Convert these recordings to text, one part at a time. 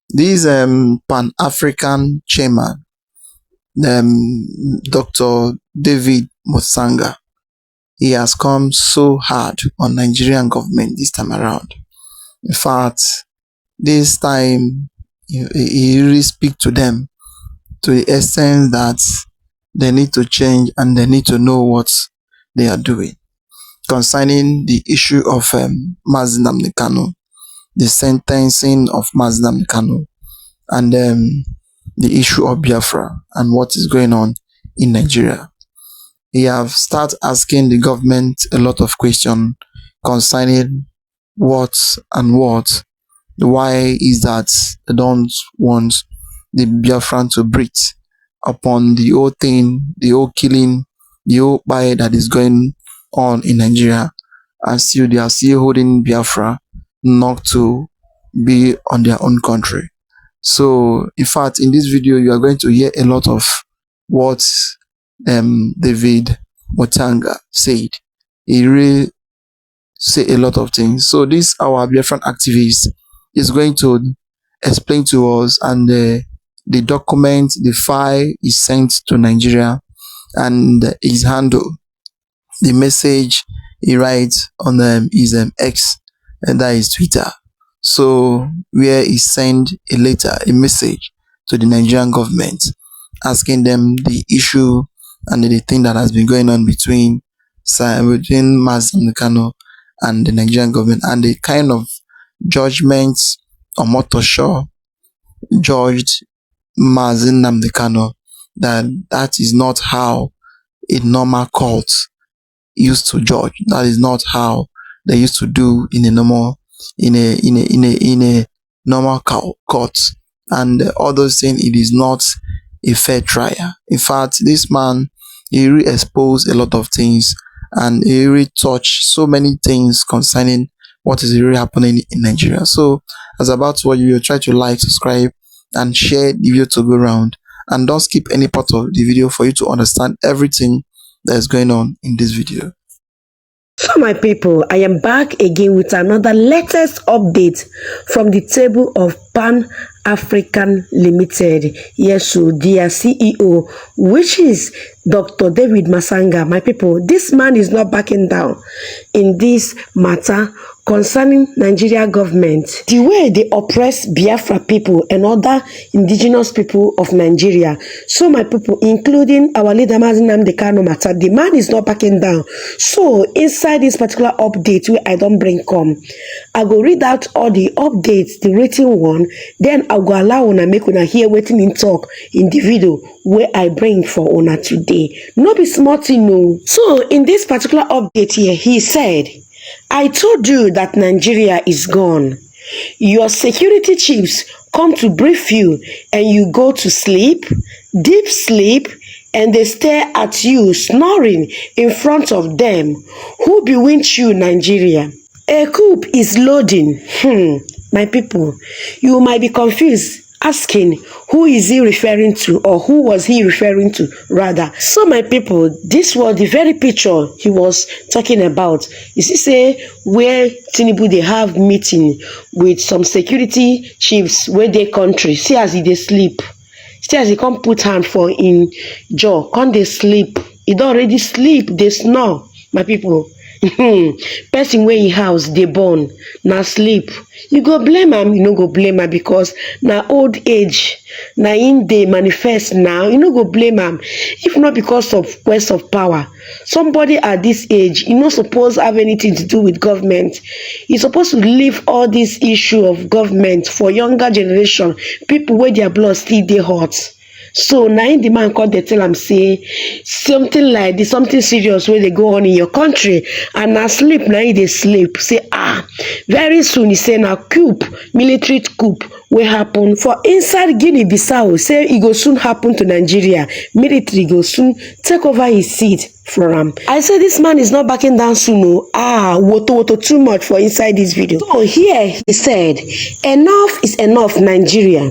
This Pan-African chairman, Dr. David Musanga, he has come so hard on Nigerian government this time around. In fact, this time he really speak to them to the extent that they need to change and they need to know what they are doing concerning the issue of Nnamdi Kanu, the sentencing of Nnamdi Kanu, and the issue of Biafra and what is going on in Nigeria. He have started asking the government a lot of questions concerning what and what. Why is that they don't want the Biafran to breathe upon the whole thing, the whole killing, the whole fire that is going on in Nigeria, and still they are still holding Biafra not to be on their own country. So, in fact, in this video, you are going to hear a lot of what David Musanga said. He really said a lot of things. So, this our Biafran activist is going to explain to us, and the document, the file is sent to Nigeria, and his handle, the message he writes on his X, and that is Twitter. So where he sent a letter, a message to the Nigerian government, asking them the issue and the thing that has been going on between Nnamdi Kanu and the Nigerian government, and the kind of judgments Omotosho judged Nnamdi Kanu, that is not how a normal court used to judge. That is not how they used to do in a normal normal court, and all those things. It is not a fair trial. In fact, this man, he really exposed a lot of things, and he really touched so many things concerning what is really happening in Nigeria. So, as about what you try to like, subscribe, and share the video to go around, and don't skip any part of the video for you to understand everything that is going on in this video. So my people, I am back again with another latest update from the table of Pan-African Limited. Yes, so their CEO, which is Dr. David Musanga. My people, this man is not backing down in this matter concerning Nigeria government. The way they oppress Biafra people and other indigenous people of Nigeria. So my people, including our leader Nnamdi Kanu matter, the man is not backing down. So inside this particular update where I don't bring come, I go read out all the updates, the written one, then I go allow una make una hear waiting in talk in the video where I bring for una today. No be smart, no. So in this particular update here, he said, I told you that Nigeria is gone. Your security chiefs come to brief you and you go to sleep, deep sleep, and they stare at you snoring in front of them. Who bewitched you, Nigeria? A coup is loading. My people, you might be confused, asking who is he referring to, or who was he referring to rather. So my people, this was the very picture he was talking about. You see, say where Tinubu they have meeting with some security chiefs where they country. See as they sleep. See as he can't put hand for in jaw. Can't they sleep? He don't already sleep. They snore. My people. Person where he house they born now sleep. You go blame him, you no go blame him, because now old age now in they manifest now. You no go blame him if not because of quest of power. Somebody at this age, you not supposed to have anything to do with government. You're supposed to leave all this issue of government for younger generation, people where their blood still they hot. So now in the man called they tell him say something like this, something serious where they go on in your country, and now sleep now they sleep. Say very soon he say now coup, military coup wey happen for inside Guinea-Bissau say e go soon happen to Nigeria. Military go soon take over his seat for am. I say this man is not backing down soon. Woto too much for inside this video. So here he said, enough is enough, Nigeria.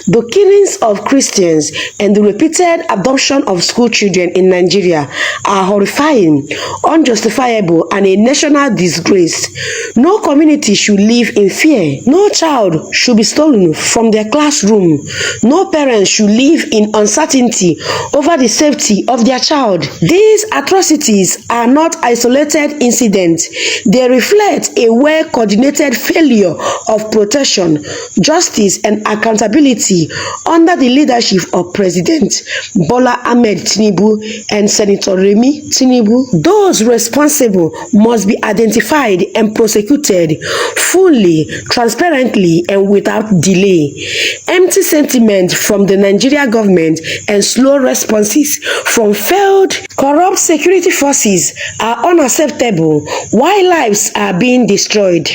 The killings of Christians and the repeated adoption of school children in Nigeria are horrifying, unjustifiable, and a national disgrace. No community should live in fear. No child should be stolen from their classroom. No parents should live in uncertainty over the safety of their child. These atrocities are not isolated incidents. They reflect a well-coordinated failure of protection, justice, and accountability under the leadership of President Bola Ahmed Tinubu and Senator Remi Tinubu. Those responsible must be identified and prosecuted fully, transparently, and without delay. Empty sentiment from the Nigeria government and slow responses from failed, corrupt security forces are unacceptable while lives are being destroyed.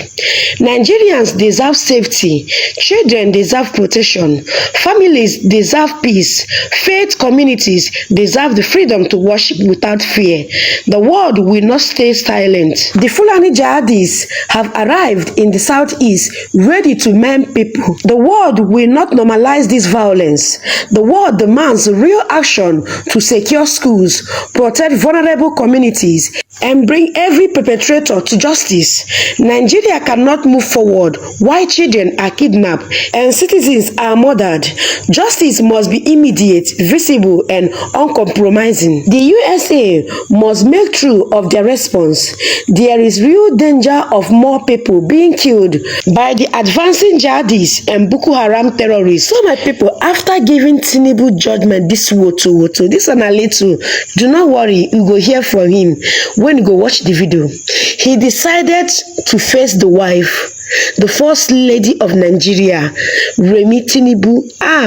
Nigerians deserve safety, children deserve protection, families deserve peace, faith communities deserve the freedom to worship without fear. The world will not stay silent. The Fulani jihadists have arrived in the southeast ready to maim people. The world will not normalize this violence. The world demands real action to secure schools, protect vulnerable communities, and bring every perpetrator to justice. Nigeria cannot move forward while children are kidnapped and citizens are murdered. Justice must be immediate, visible, and uncompromising. The USA must make true of their response. There is real danger of more people being killed by the advancing jihadists and Boko Haram terrorists. So my people, after giving Tinubu judgment this woto, this one a little, do not worry, you go hear from him when you go watch the video. He decided to face the wife, the first lady of Nigeria, Remi Tinubu.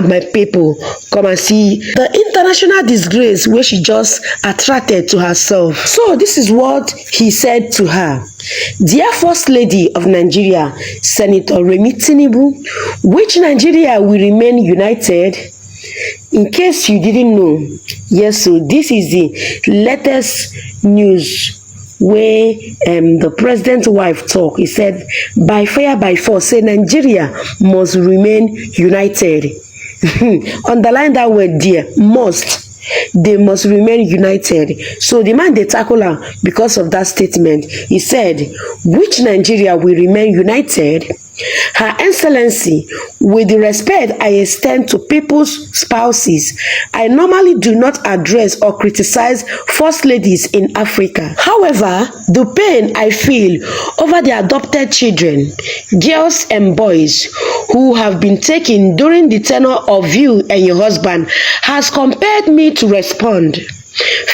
My people, come and see the international disgrace where she just attracted to herself. So this is what he said to her. Dear First Lady of Nigeria, Senator Remi Tinubu, which Nigeria will remain united? In case you didn't know, yes, so this is the latest news where the president's wife talk. He said, by fire, by force, say Nigeria must remain united. Underline that word there, must. They must remain united. So the man they tackle her because of that statement. He said, which Nigeria will remain united? Her Excellency, with the respect I extend to people's spouses, I normally do not address or criticize first ladies in Africa. However, the pain I feel over the adopted children, girls and boys who have been taken during the tenure of you and your husband has compelled me to respond.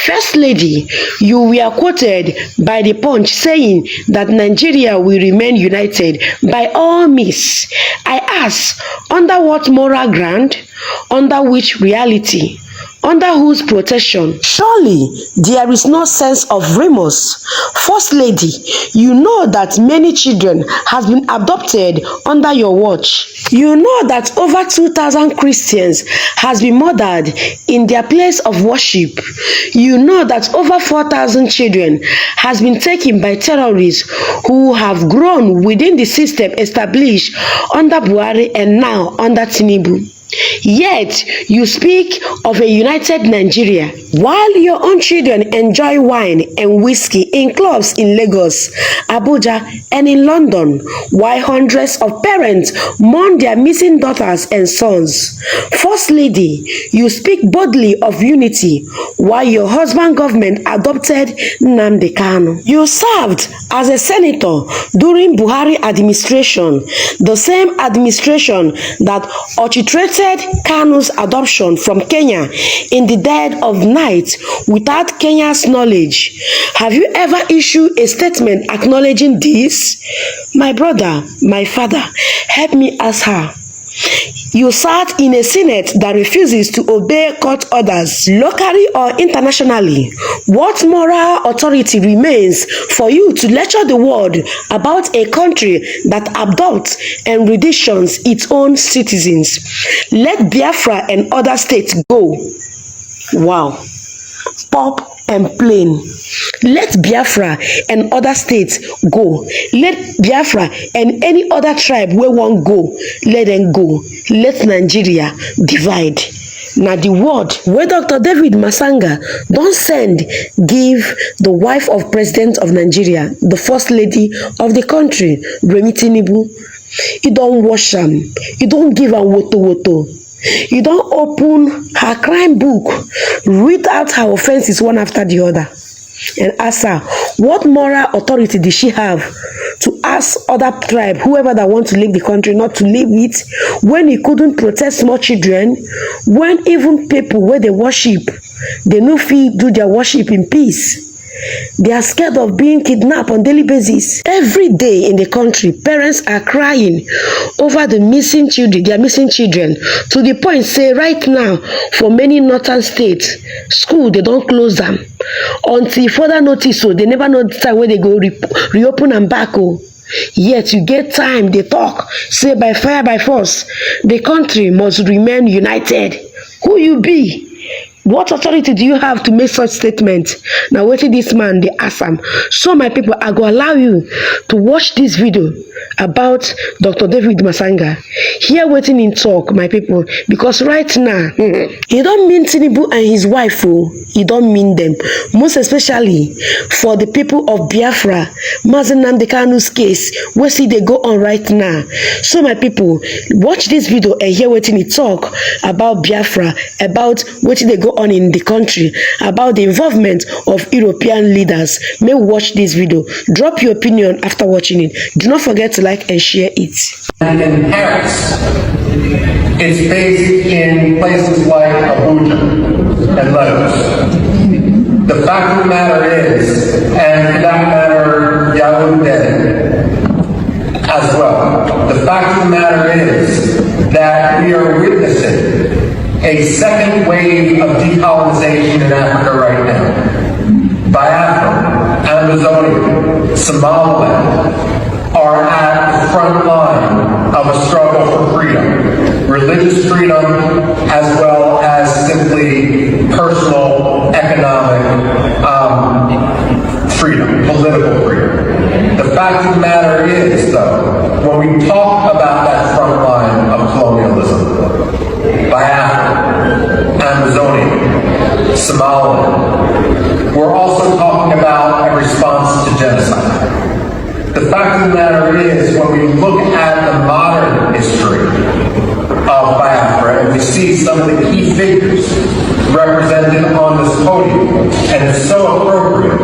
First Lady, you were quoted by the Punch saying that Nigeria will remain united. By all means, I ask, under what moral ground? Under which reality? Under whose protection? Surely there is no sense of remorse. First Lady, you know that many children have been adopted under your watch. You know that over 2,000 Christians has been murdered in their place of worship. You know that over 4,000 children has been taken by terrorists who have grown within the system established under Buhari and now under Tinubu. Yet you speak of a united Nigeria, while your own children enjoy wine and whiskey in clubs in Lagos, Abuja, and in London, while hundreds of parents mourn their missing daughters and sons. First Lady, you speak boldly of unity, while your husband's government adopted Nnamdi Kanu. You served as a senator during Buhari administration, the same administration that orchestrated Kanu's adoption from Kenya in the dead of night without Kenya's knowledge. Have you ever issued a statement acknowledging this? My brother, my father, help me ask her. You sat in a Senate that refuses to obey court orders, locally or internationally. What moral authority remains for you to lecture the world about a country that adopts and reditions its own citizens? Let Biafra and other states go. Wow. Pop and plain. Let Biafra and other states go. Let Biafra and any other tribe where one go, let them go. Let Nigeria divide. Now the word where Dr. David Masanga don't send give the wife of President of Nigeria, the First Lady of the country, Remi Tinubu. You don't wash am. You don't give a woto. You don't open her crime book, read out her offenses one after the other, and ask her, what moral authority did she have to ask other tribe, whoever that want to leave the country, not to leave it, when he couldn't protect small children, when even people where they worship, they no fit do their worship in peace. They are scared of being kidnapped on daily basis. Every day in the country, parents are crying over the missing children, their missing children, to the point, say, right now, for many northern states, school, they don't close them. Until further notice, so they never know the time where they go reopen and back. Oh. Yet you get time, they talk, say by fire, by force, the country must remain united. Who you be? What authority do you have to make such statement? Now, what is this man, the Assam? So, my people, I go allow you to watch this video about Dr. David Masanga. Hear waiting in talk, my people, because right now, he don't mean Tinubu and his wife, oh, he don't mean them. Most especially for the people of Biafra, Nnamdi Kanu's case, where see they go on right now. So, my people, watch this video and hear waiting in talk about Biafra, about what they go on in the country, about the involvement of European leaders. May watch this video. Drop your opinion after watching it. Do not forget to like and share it. And in Paris, it's based in places like Abuja and Lagos. The fact of the matter is, and for that matter, Yaoundé as well, the fact of the matter is that we are witnessing a second wave of decolonization in Africa right now. Biafra, Amazonia, Somaliland are at the front line of a struggle for freedom. Religious freedom as well as simply personal, economic freedom, political freedom. The fact of the matter is, though, when we talk about that front line of colonialism, Biafra, Amazonia, Somaliland, we're also talking about a response to genocide. The fact of the matter is, when we look at the modern history of Biafra, and we see some of the key figures represented on this podium, and it's so appropriate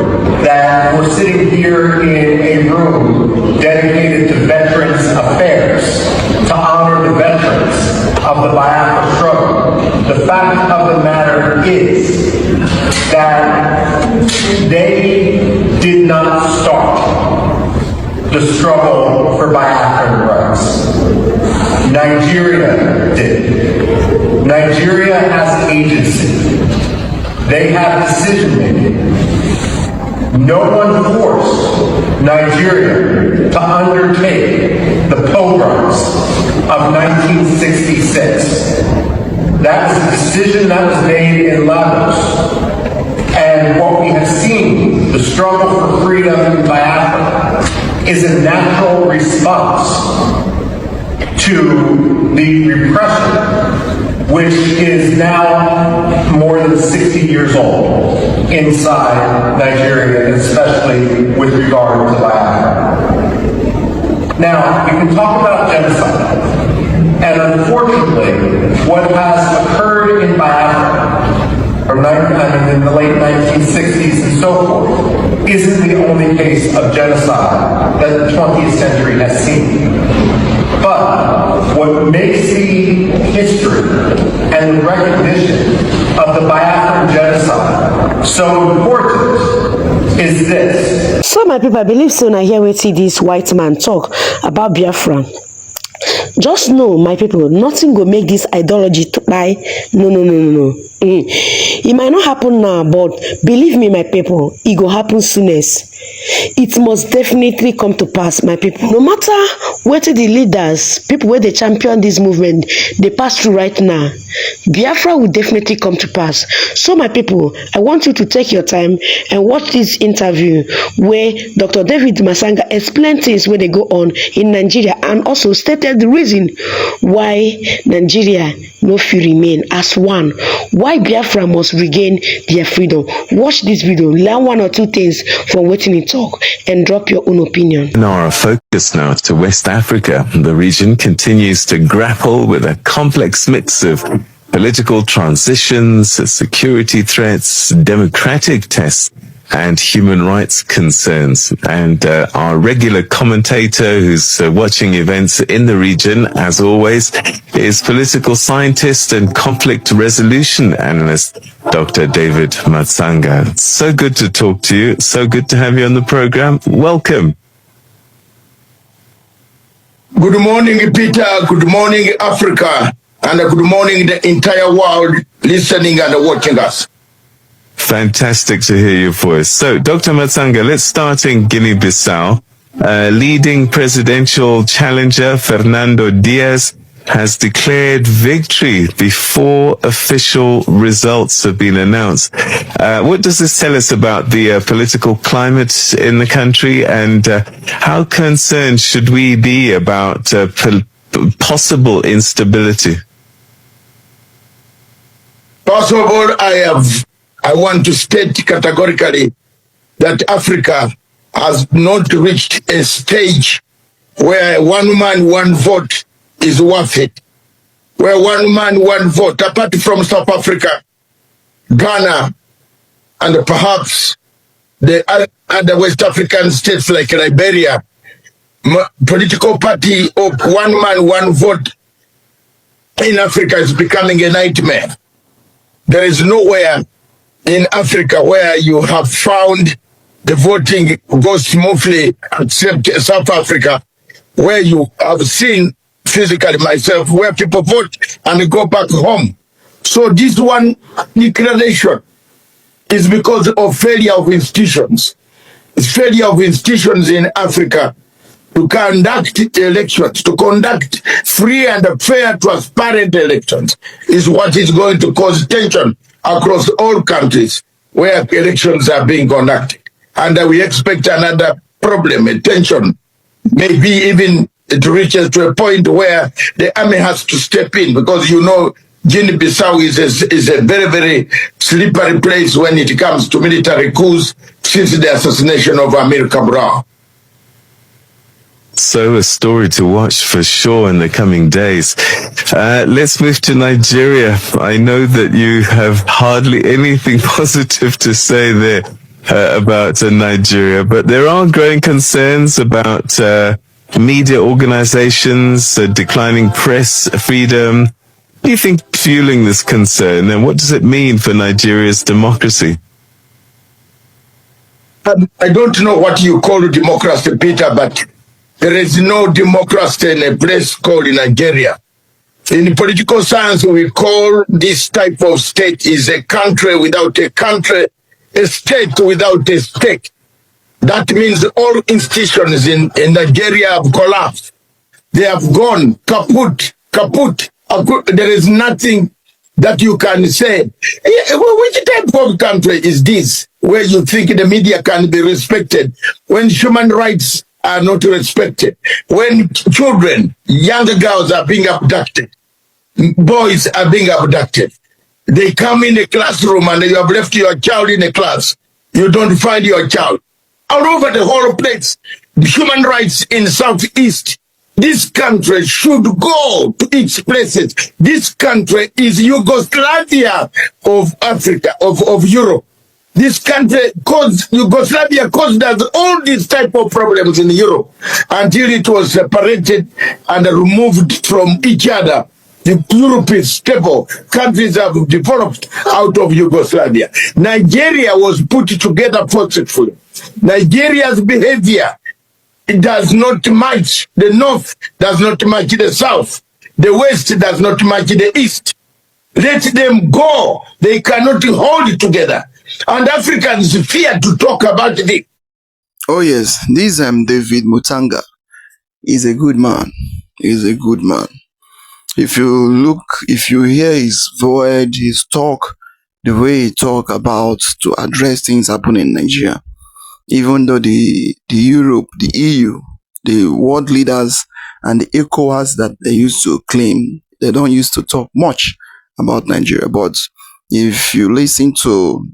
that we're sitting here in a room dedicated to Veterans Affairs, to honor the veterans of the Biafra struggle. The fact of the matter is that they did not start the struggle for Biafran rights. Nigeria did. Nigeria has agency. They have decision making. No one forced Nigeria to undertake the pogroms of 1966. That was a decision that was made in Lagos. And what we have seen, the struggle for freedom in Biafra, is a natural response to the repression, which is now more than 60 years old inside Nigeria, especially with regard to Biafra. Now, we can talk about genocide, and unfortunately, what has occurred in Biafra in the late 1960s and so forth isn't the only case of genocide that the 20th century has seen. But what makes the history and the recognition of the Biafran genocide so important is this. So, my people, I believe so. Now, here we see this white man talk about Biafra Just know, my people, nothing go make this ideology to buy. No. It might not happen now, but believe me, my people, it go happen soonest. It must definitely come to pass, my people. No matter what the leaders, people where they champion this movement, they pass through right now, Biafra will definitely come to pass. So, my people, I want you to take your time and watch this interview where Dr. David Masanga explained things where they go on in Nigeria and also stated the reason why Nigeria no fit remain as one, why Biafra must regain their freedom. Watch this video, learn one or two things from wetin he talk, and drop your own opinion. Now our focus now to West Africa. The region continues to grapple with a complex mix of political transitions, security threats, democratic tests, and human rights concerns. And our regular commentator who's watching events in the region, as always, is political scientist and conflict resolution analyst, Dr. David Matsanga. So good to talk to you. So good to have you on the program. Welcome. Good morning, Peter. Good morning, Africa. And good morning, the entire world listening and watching us. Fantastic to hear your voice. So, Dr. Matsanga, let's start in Guinea-Bissau. Leading presidential challenger Fernando Diaz has declared victory before official results have been announced. What does this tell us about the political climate in the country, and how concerned should we be about possible instability? First of all, I want to state categorically that Africa has not reached a stage where one man, one vote is worth it. Where one man, one vote, apart from South Africa, Ghana, and perhaps the other West African states like Liberia, political party of one man, one vote in Africa is becoming a nightmare. There is nowhere in Africa where you have found the voting goes smoothly, except South Africa, where you have seen physically myself, where people vote and go back home. So this one declaration is because of failure of institutions. It's failure of institutions in Africa to conduct elections, to conduct free and fair, transparent elections is what is going to cause tension across all countries where elections are being conducted. And we expect another problem, a tension, maybe even it reaches to a point where the army has to step in, because you know Guinea-Bissau is a very, very slippery place when it comes to military coups since the assassination of Amir Cabral. So a story to watch for sure in the coming days. Let's move to Nigeria. I know that you have hardly anything positive to say there about Nigeria, but there are growing concerns about media organizations, declining press freedom. What do you think fueling this concern, and what does it mean for Nigeria's democracy? I don't know what you call democracy, Peter, but there is no democracy in a place called Nigeria. In political science, we call this type of state is a country without a country, a state without a state. That means all institutions in Nigeria have collapsed. They have gone kaput. There is nothing that you can say. Which type of country is this, where you think the media can be respected when human rights are not respected, when children, young girls are being abducted, boys are being abducted? They come in a classroom and you have left your child in a class. You don't find your child. All over the whole place, human rights in Southeast. This country should go to its places. This country is Yugoslavia of Africa, of Europe. This country Yugoslavia caused us all these type of problems in Europe until it was separated and removed from each other. Europe is stable. Countries have developed out of Yugoslavia. Nigeria was put together forcefully. Nigeria's behavior does not match the North, does not match the South. The West does not match the East. Let them go. They cannot hold it together. And Africans fear to talk about this. Oh yes, this David Mutanga is a good man. He's a good man. If you hear his voice, his talk, the way he talk about to address things happening in Nigeria, even though the Europe, the EU, the world leaders and the ECOWAS that they used to claim, they don't used to talk much about Nigeria. But if you listen to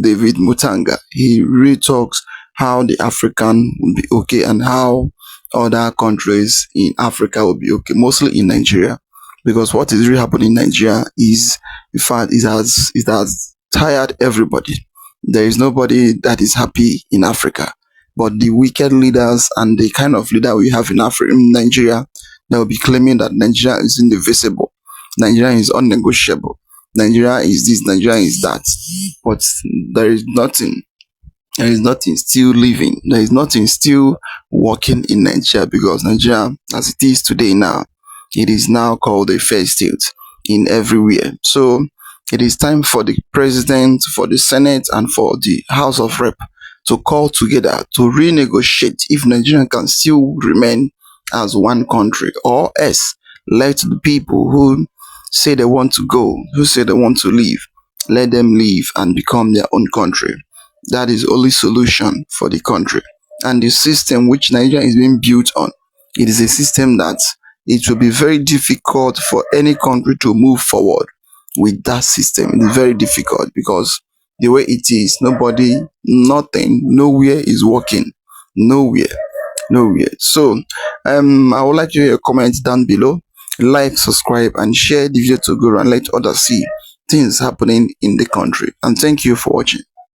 David Mutanga, he really talks how the African will be okay and how other countries in Africa will be okay, mostly in Nigeria. Because what is really happening in Nigeria is, in fact, it has tired everybody. There is nobody that is happy in Africa. But the wicked leaders and the kind of leader we have in Africa, in Nigeria, they will be claiming that Nigeria is indivisible, Nigeria is unnegotiable, Nigeria is this, Nigeria is that. But there is nothing. There is nothing still living. There is nothing still working in Nigeria, because Nigeria, as it is today now, it is now called a failed state in everywhere. So it is time for the president, for the Senate, and for the House of Rep to call together to renegotiate if Nigeria can still remain as one country, or else let the people who say they want to go, who say they want to leave, let them leave and become their own country. That is the only solution for the country. And the system which Nigeria is being built on, it is a system that it will be very difficult for any country to move forward with that system. It is very difficult because the way it is, nobody, nothing, nowhere is working. Nowhere. So I would like to hear your comments down below. Like, subscribe, and share the video to go and let others see things happening in the country. And thank you for watching.